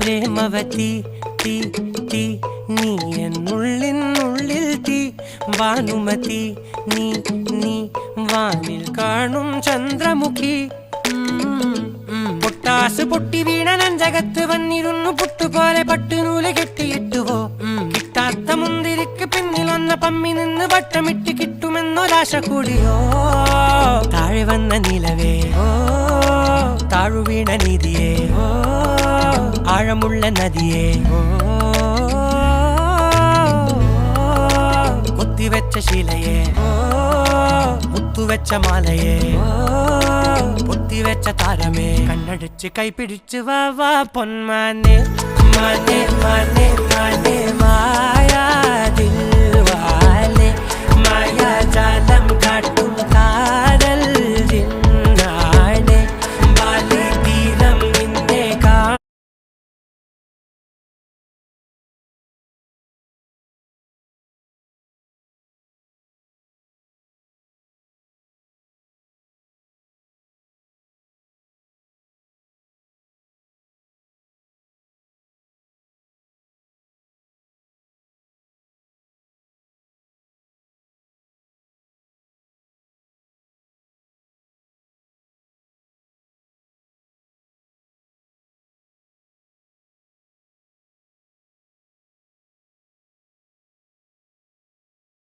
പ്രേമവതി തീ തീ നീ എന്നുള്ളിൽ തീ ഭാനുമതി നീ നീ വാനിൽ കാണും ചന്ദ്രമുഖി പൊട്ടാസ് പൊട്ടി വീണ നെഞ്ചകത്ത് വന്നിരുന്നു പുട്ടുപോലെ പട്ടുനൂല് കെട്ടിയിട്ടുവോ കിട്ടാത്ത മുന്തിരിക്ക് പിന്നിൽ വന്ന പമ്മി നിന്ന് വട്ടമിട്ട് കിട്ടുമെന്നൊരാശ കൂടിയോ താഴെ വന്ന നിലവേ താഴു വീണ നിധിയേ ആഴമുള്ള നദിയേ കൊത്തിവെച്ച ശിലയേ മുത്തുവെച്ച മാലയേ പൊത്തിവെച്ച താരമേ കണ്ണടിച്ച് കൈപിടിച്ച് വാ വാ പൊന്മാനെ മാനെ മാനെ മാനെ മായാ ദിൽവാലെ മായാ ജാല